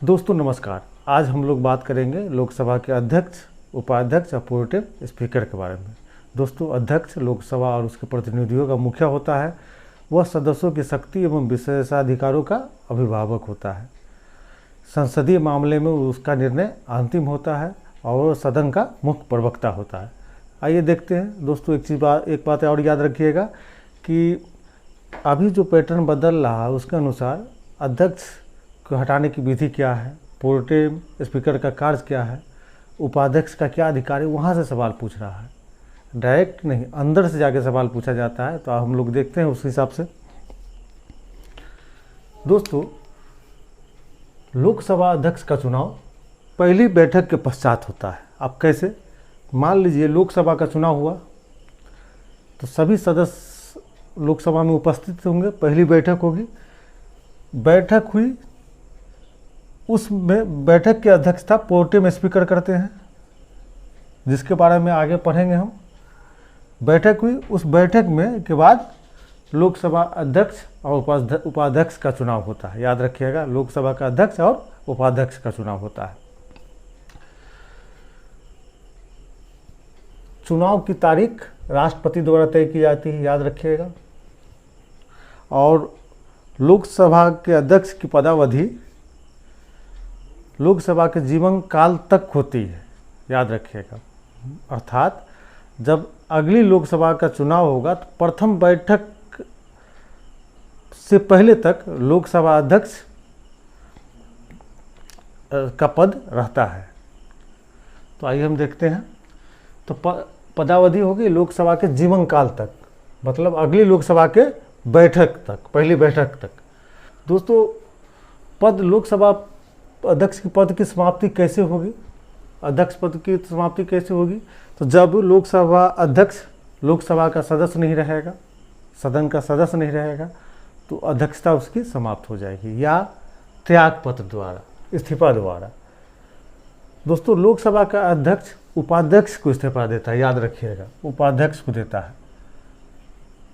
दोस्तों नमस्कार। आज हम लोग बात करेंगे लोकसभा के अध्यक्ष, उपाध्यक्ष और प्रोटेम स्पीकर के बारे में। दोस्तों, अध्यक्ष लोकसभा और उसके प्रतिनिधियों का मुखिया होता है। वह सदस्यों की शक्ति एवं विशेषाधिकारों का अभिभावक होता है। संसदीय मामले में उसका निर्णय अंतिम होता है और वह सदन का मुख्य प्रवक्ता होता है। आइए देखते हैं दोस्तों। एक बात और याद रखिएगा कि अभी जो पैटर्न बदल रहा है उसके अनुसार अध्यक्ष को हटाने की विधि क्या है, प्रोटेम स्पीकर का कार्य क्या है, उपाध्यक्ष का क्या अधिकार है, वहाँ से सवाल पूछ रहा है। डायरेक्ट नहीं, अंदर से जाके सवाल पूछा जाता है। तो हम लोग देखते हैं उस हिसाब से। दोस्तों, लोकसभा अध्यक्ष का चुनाव पहली बैठक के पश्चात होता है। अब कैसे? मान लीजिए लोकसभा का चुनाव हुआ तो सभी सदस्य लोकसभा में उपस्थित होंगे, पहली बैठक होगी। बैठक हुई, उसमें बैठक की अध्यक्षता प्रोटेम स्पीकर करते हैं, जिसके बारे में आगे पढ़ेंगे हम। बैठक हुई, उस बैठक में के बाद लोकसभा अध्यक्ष और उपाध्यक्ष का चुनाव होता है। याद रखिएगा, लोकसभा का अध्यक्ष और उपाध्यक्ष का चुनाव होता है। चुनाव की तारीख राष्ट्रपति द्वारा तय की जाती है, याद रखिएगा। और लोकसभा के अध्यक्ष की पदावधि लोकसभा के जीवन काल तक होती है, याद रखिएगा। अर्थात जब अगली लोकसभा का चुनाव होगा तो प्रथम बैठक से पहले तक लोकसभा अध्यक्ष का पद रहता है। तो आइए हम देखते हैं। तो पदावधि होगी लोकसभा के जीवन काल तक, मतलब अगली लोकसभा के बैठक तक, पहली बैठक तक। दोस्तों, पद लोकसभा अध्यक्ष के पद की समाप्ति कैसे होगी? अध्यक्ष पद की समाप्ति कैसे होगी? तो जब लोकसभा अध्यक्ष लोकसभा का सदस्य नहीं रहेगा, सदन का सदस्य नहीं रहेगा, तो अध्यक्षता उसकी समाप्त हो जाएगी, या त्याग पत्र द्वारा, इस्तीफा द्वारा। दोस्तों, लोकसभा का अध्यक्ष उपाध्यक्ष को इस्तीफा देता है, याद रखिएगा, उपाध्यक्ष को देता है।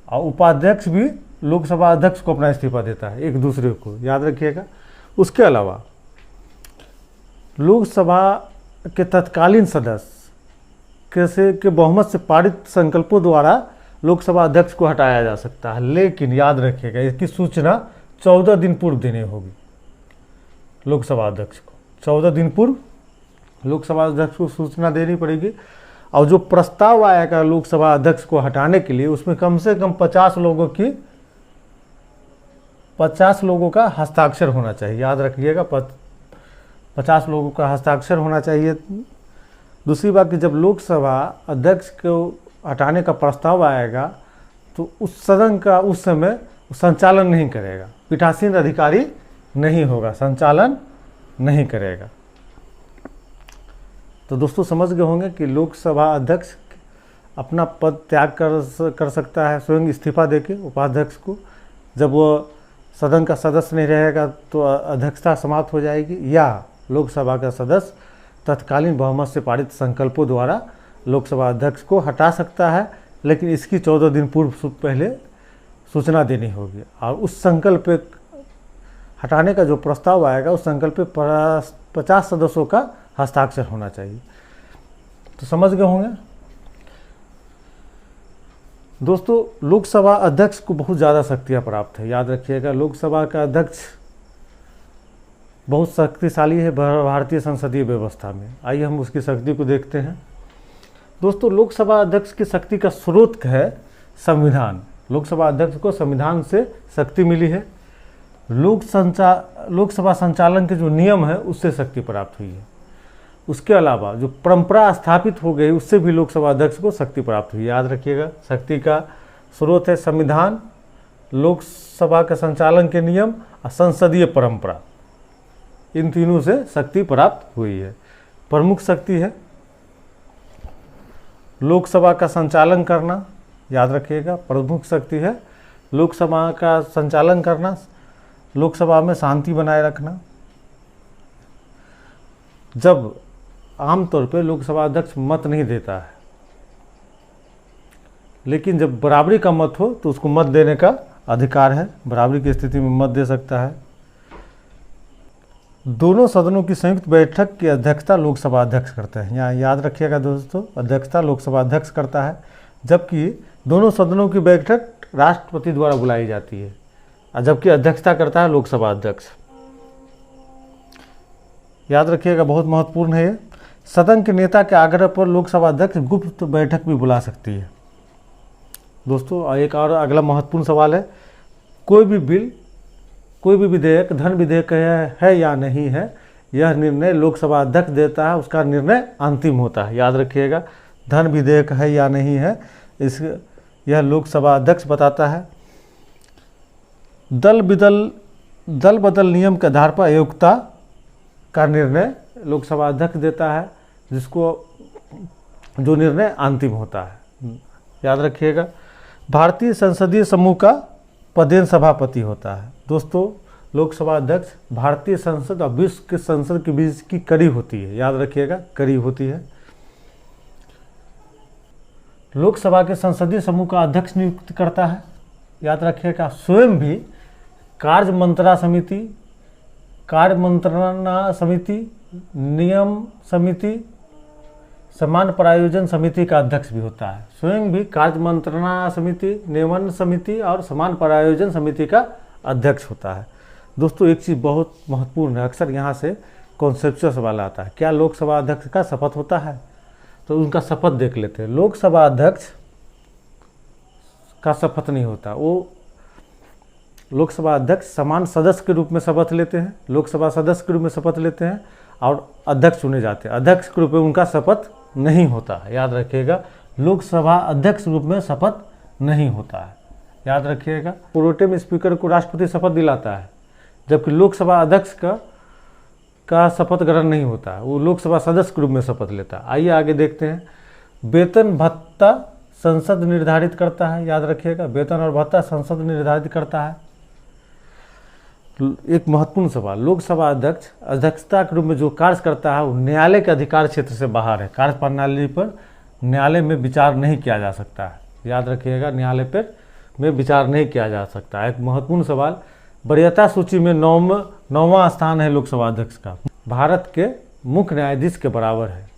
और उपाध्यक्ष भी लोकसभा अध्यक्ष को अपना इस्तीफा देता है, एक दूसरे को, याद रखिएगा। उसके अलावा लोकसभा के तत्कालीन सदस्य के बहुमत से पारित संकल्पों द्वारा लोकसभा अध्यक्ष को हटाया जा सकता है, लेकिन याद रखिएगा इसकी सूचना 14 दिन पूर्व देनी होगी लोकसभा अध्यक्ष को। 14 दिन पूर्व लोकसभा अध्यक्ष को सूचना देनी पड़ेगी। और जो प्रस्ताव आएगा लोकसभा अध्यक्ष को हटाने के लिए, उसमें कम से कम 50 लोगों का हस्ताक्षर होना चाहिए, याद रखिएगा। 50 लोगों का हस्ताक्षर होना चाहिए। दूसरी बात कि जब लोकसभा अध्यक्ष को हटाने का प्रस्ताव आएगा तो उस सदन का उस समय संचालन नहीं करेगा, पीठासीन अधिकारी नहीं होगा, संचालन नहीं करेगा। तो दोस्तों, समझ गए होंगे कि लोकसभा अध्यक्ष अपना पद त्याग कर सकता है स्वयं इस्तीफा देके उपाध्यक्ष को। जब वो सदन का सदस्य नहीं रहेगा तो अध्यक्षता समाप्त हो जाएगी, या लोकसभा का सदस्य तत्कालीन बहुमत से पारित संकल्पों द्वारा लोकसभा अध्यक्ष को हटा सकता है, लेकिन इसकी 14 दिन पूर्व पहले सूचना देनी होगी। और उस संकल्प पे हटाने का जो प्रस्ताव आएगा उस संकल्प पे 50 सदस्यों का हस्ताक्षर होना चाहिए। तो समझ गए होंगे दोस्तों। लोकसभा अध्यक्ष को बहुत ज़्यादा शक्तियाँ प्राप्त है, याद रखिएगा। लोकसभा का अध्यक्ष बहुत शक्तिशाली है भारतीय संसदीय व्यवस्था में। आइए हम उसकी शक्ति को देखते हैं। दोस्तों, लोकसभा अध्यक्ष की शक्ति का स्रोत है संविधान। लोकसभा अध्यक्ष को संविधान से शक्ति मिली है। लोकसभा संचालन के जो नियम है उससे शक्ति प्राप्त हुई है। उसके अलावा जो परंपरा स्थापित हो गई उससे भी लोकसभा अध्यक्ष को शक्ति प्राप्त हुई, याद रखिएगा। शक्ति का स्रोत है संविधान, लोकसभा के संचालन के नियम और संसदीय परंपरा। इन तीनों से शक्ति प्राप्त हुई है। प्रमुख शक्ति है लोकसभा का संचालन करना, याद रखिएगा। प्रमुख शक्ति है लोकसभा का संचालन करना, लोकसभा में शांति बनाए रखना। जब आमतौर पे लोकसभा अध्यक्ष मत नहीं देता है, लेकिन जब बराबरी का मत हो तो उसको मत देने का अधिकार है, बराबरी की स्थिति में मत दे सकता है। दोनों सदनों की संयुक्त बैठक की अध्यक्षता लोकसभा अध्यक्ष करते हैं। यहाँ याद रखिएगा दोस्तों, अध्यक्षता लोकसभा अध्यक्ष करता है, जबकि दोनों सदनों की बैठक राष्ट्रपति द्वारा बुलाई जाती है, जबकि अध्यक्षता करता है लोकसभा अध्यक्ष। याद रखिएगा, बहुत महत्वपूर्ण है ये। सदन के नेता के आग्रह पर लोकसभा अध्यक्ष गुप्त बैठक भी बुला सकती है। दोस्तों एक और अगला महत्वपूर्ण सवाल है, कोई भी बिल, कोई भी विधेयक धन विधेयक है या नहीं है, यह निर्णय लोकसभा अध्यक्ष देता है, उसका निर्णय अंतिम होता है। याद रखिएगा, धन विधेयक है या नहीं है, यह लोकसभा अध्यक्ष बताता है। दल बदल नियम के आधार पर अयोग्यता का निर्णय लोकसभा अध्यक्ष देता है, जो निर्णय अंतिम होता है। याद रखिएगा, भारतीय संसदीय समूह का पदेन सभापति होता है। दोस्तों लोकसभा अध्यक्ष भारतीय संसद और विश्व के संसद के बीच की कड़ी होती है। याद रखिएगा, कड़ी होती है। लोकसभा के संसदीय समूह का अध्यक्ष नियुक्त करता है। याद रखिएगा, स्वयं भी कार्य मंत्रणा समिति, नियम समिति, समान प्रायोजन समिति का अध्यक्ष भी होता है। स्वयं भी कार्य मंत्रणा समिति, नियमन समिति और समान प्रायोजन समिति का अध्यक्ष होता है। दोस्तों एक चीज़ बहुत महत्वपूर्ण है, अक्सर यहाँ से कॉन्सेप्चुअल सवाल आता है, क्या लोकसभा अध्यक्ष का शपथ होता है? तो उनका शपथ देख लेते हैं। लोकसभा अध्यक्ष का शपथ नहीं होता, वो लोकसभा अध्यक्ष समान सदस्य के रूप में शपथ लेते हैं, लोकसभा सदस्य के रूप में शपथ लेते हैं और अध्यक्ष चुने जाते हैं। अध्यक्ष के रूप में उनका शपथ नहीं होता है। याद रखिएगा, लोकसभा अध्यक्ष रूप में शपथ नहीं होता है। याद रखिएगा, प्रोटेम स्पीकर को राष्ट्रपति शपथ दिलाता है, जबकि लोकसभा अध्यक्ष का शपथ ग्रहण नहीं होता है, वो लोकसभा सदस्य के रूप में शपथ लेता है। आइए आगे देखते हैं। वेतन भत्ता संसद निर्धारित करता है। याद रखिएगा, वेतन और भत्ता संसद निर्धारित करता है। एक महत्वपूर्ण सवाल, लोकसभा अध्यक्ष अध्यक्षता के रूप में जो कार्य करता है वो न्यायालय के अधिकार क्षेत्र से बाहर है। कार्य प्रणाली पर न्यायालय में विचार नहीं किया जा सकता है। याद रखिएगा, न्यायालय पर में विचार नहीं किया जा सकता है। एक महत्वपूर्ण सवाल, वरीयता सूची में 9वां स्थान है लोकसभा अध्यक्ष का, भारत के मुख्य न्यायाधीश के बराबर है।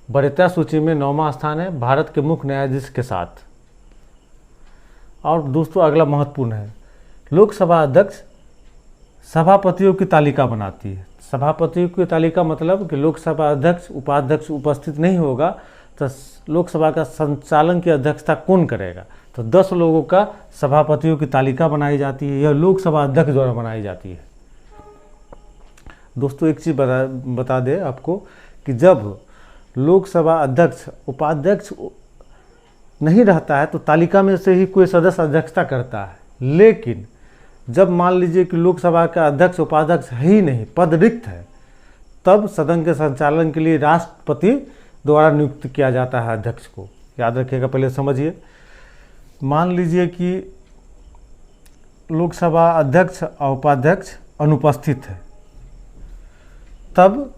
वरीयता सूची में 9वां स्थान है, भारत के मुख्य न्यायाधीश के साथ। और दोस्तों अगला महत्वपूर्ण है, लोकसभा अध्यक्ष सभापतियों की तालिका बनाती है। सभापतियों की तालिका मतलब कि लोकसभा अध्यक्ष उपाध्यक्ष उपस्थित नहीं होगा तो लोकसभा का संचालन की अध्यक्षता कौन करेगा? तो 10 लोगों का सभापतियों की तालिका बनाई जाती है, यह लोकसभा अध्यक्ष द्वारा बनाई जाती है। दोस्तों एक चीज़ बता दें आपको कि जब लोकसभा अध्यक्ष उपाध्यक्ष नहीं रहता है तो तालिका में से ही कोई सदस्य अध्यक्षता करता है, लेकिन जब मान लीजिए कि लोकसभा का अध्यक्ष उपाध्यक्ष है ही नहीं, पद रिक्त है, तब सदन के संचालन के लिए राष्ट्रपति द्वारा नियुक्त किया जाता है अध्यक्ष को। याद रखिएगा, पहले समझिए। मान लीजिए कि लोकसभा अध्यक्ष और उपाध्यक्ष अनुपस्थित है, तब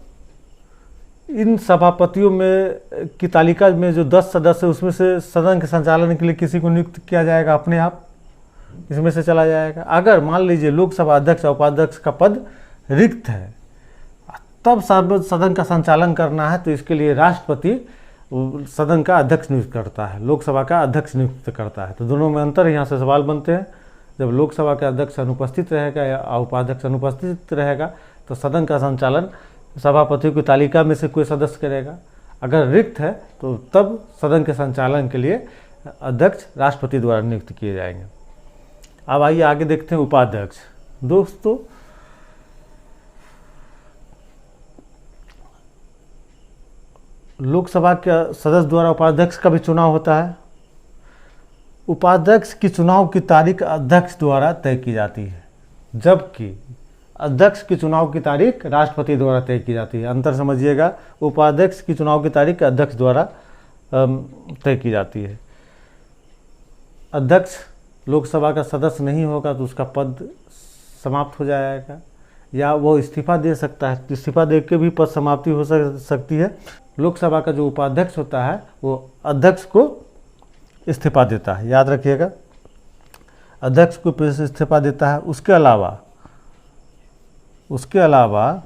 इन सभापतियों में की तालिका में जो 10 सदस्य उसमें से सदन के संचालन के लिए किसी को नियुक्त किया जाएगा, अपने आप इसमें से चला जाएगा। अगर मान लीजिए लोकसभा अध्यक्ष और उपाध्यक्ष का पद रिक्त है, तब सदन का संचालन करना है, तो इसके लिए राष्ट्रपति सदन का अध्यक्ष नियुक्त करता है, लोकसभा का अध्यक्ष नियुक्त करता है। तो दोनों में अंतर है, यहाँ से सवाल बनते हैं। जब लोकसभा का अध्यक्ष अनुपस्थित रहेगा या उपाध्यक्ष अनुपस्थित रहेगा तो सदन का संचालन सभापतियों की तालिका में से कोई सदस्य करेगा। अगर रिक्त है तो तब सदन के संचालन के लिए अध्यक्ष राष्ट्रपति द्वारा नियुक्त किए जाएंगे। अब आइए आगे देखते हैं उपाध्यक्ष। दोस्तों लोकसभा के सदस्य द्वारा उपाध्यक्ष का भी चुनाव होता है। उपाध्यक्ष की चुनाव की तारीख अध्यक्ष द्वारा तय की जाती है, जबकि अध्यक्ष की चुनाव की तारीख राष्ट्रपति द्वारा तय की जाती है। अंतर समझिएगा, उपाध्यक्ष की चुनाव की तारीख अध्यक्ष द्वारा तय की जाती है। अध्यक्ष लोकसभा का सदस्य नहीं होगा तो उसका पद समाप्त हो जाएगा, या वो इस्तीफा दे सकता है, इस्तीफा दे के भी पद समाप्ति हो सकती है। लोकसभा का जो उपाध्यक्ष होता है वो अध्यक्ष को इस्तीफा देता है। याद रखिएगा, अध्यक्ष को इस्तीफा देता है। उसके अलावा उसके अलावा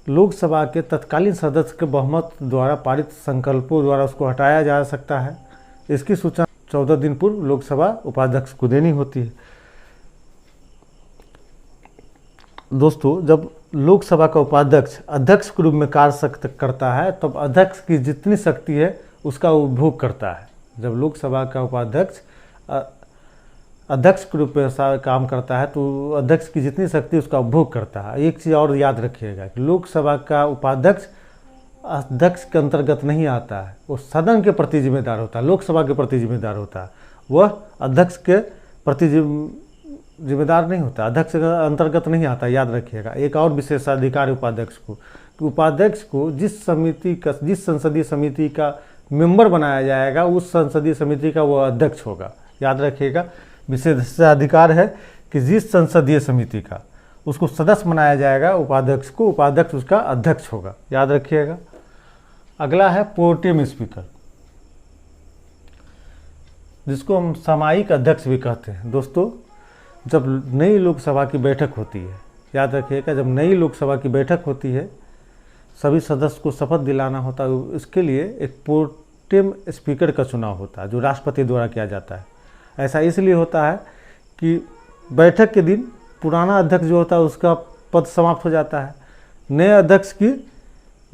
लोकसभा के तत्कालीन सदस्य के बहुमत द्वारा पारित संकल्पों द्वारा उसको हटाया जा सकता है। इसकी सूचना 14 दिन पूर्व लोकसभा उपाध्यक्ष को देनी होती है। दोस्तों, जब लोकसभा का उपाध्यक्ष अध्यक्ष के रूप में कार्य करता है तब अध्यक्ष की जितनी शक्ति है उसका उपभोग करता है। जब लोकसभा का उपाध्यक्ष अध्यक्ष के रूप में काम करता है तो अध्यक्ष की जितनी शक्ति उसका उपभोग करता है। एक चीज़ और याद रखिएगा कि लोकसभा का उपाध्यक्ष अध्यक्ष के अंतर्गत नहीं आता है, वो सदन के प्रति जिम्मेदार होता है, लोकसभा के प्रति जिम्मेदार होता है, वह अध्यक्ष के प्रति जिम्मेदार नहीं होता, अध्यक्ष के अंतर्गत नहीं आता। याद रखिएगा। एक और विशेषाधिकार उपाध्यक्ष को कि उपाध्यक्ष को जिस संसदीय समिति का मेंबर बनाया जाएगा उस संसदीय समिति का वह अध्यक्ष होगा। याद रखिएगा, विशेषाधिकार है कि जिस संसदीय समिति का उसको सदस्य बनाया जाएगा उपाध्यक्ष को, उपाध्यक्ष उसका अध्यक्ष होगा। याद रखिएगा। अगला है प्रोटेम स्पीकर, जिसको हम सामयिक अध्यक्ष भी कहते हैं। दोस्तों, जब नई लोकसभा की बैठक होती है, याद रखिएगा, जब नई लोकसभा की बैठक होती है सभी सदस्य को शपथ दिलाना होता है। इसके लिए एक प्रोटेम स्पीकर का चुनाव होता है जो राष्ट्रपति द्वारा किया जाता है। ऐसा इसलिए होता है कि बैठक के दिन पुराना अध्यक्ष जो होता है उसका पद समाप्त हो जाता है, नए अध्यक्ष की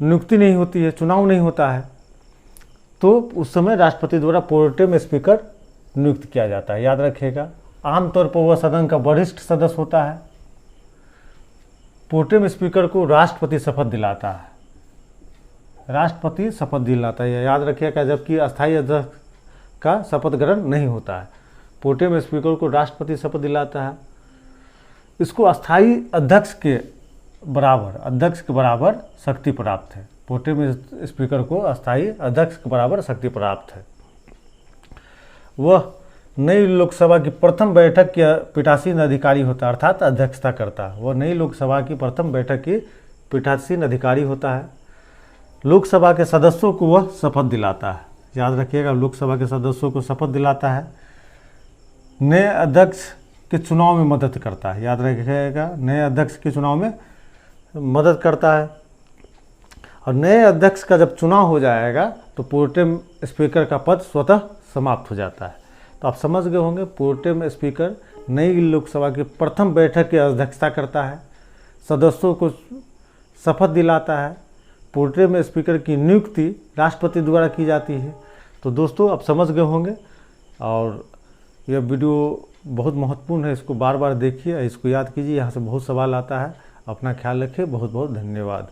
नियुक्ति नहीं होती है, चुनाव नहीं होता है, तो उस समय राष्ट्रपति द्वारा प्रोटेम स्पीकर नियुक्त किया जाता है। याद रखिएगा। आमतौर पर वह सदन का वरिष्ठ सदस्य होता है। प्रोटेम स्पीकर को राष्ट्रपति शपथ दिलाता है, राष्ट्रपति शपथ दिलाता है। याद रखिएगा, जबकि अस्थायी अध्यक्ष का शपथ ग्रहण नहीं होता है। प्रोटेम स्पीकर को राष्ट्रपति शपथ दिलाता है। इसको अस्थायी अध्यक्ष के बराबर शक्ति प्राप्त है। प्रोटेम स्पीकर को अस्थायी अध्यक्ष के बराबर शक्ति प्राप्त है। वह नई लोकसभा की प्रथम बैठक के पीठासीन अधिकारी होता है, अर्थात अध्यक्षता करता है। वह नई लोकसभा की प्रथम बैठक की पीठासीन अधिकारी होता है। लोकसभा के सदस्यों को वह शपथ दिलाता है। याद रखिएगा, लोकसभा के सदस्यों को शपथ दिलाता है। नए अध्यक्ष के चुनाव में मदद करता है। याद रखिएगा, नए अध्यक्ष के चुनाव में मदद करता है। और नए अध्यक्ष का जब चुनाव हो जाएगा तो प्रोटेम स्पीकर का पद स्वतः समाप्त हो जाता है। तो आप समझ गए होंगे, प्रोटेम स्पीकर नई लोकसभा की प्रथम बैठक की अध्यक्षता करता है, सदस्यों को शपथ दिलाता है। प्रोटेम स्पीकर की नियुक्ति राष्ट्रपति द्वारा की जाती है। तो दोस्तों, आप समझ गए होंगे और यह वीडियो बहुत महत्वपूर्ण है, इसको बार बार देखिए, इसको याद कीजिए, यहाँ से बहुत सवाल आता है। अपना ख्याल रखिए। बहुत बहुत धन्यवाद।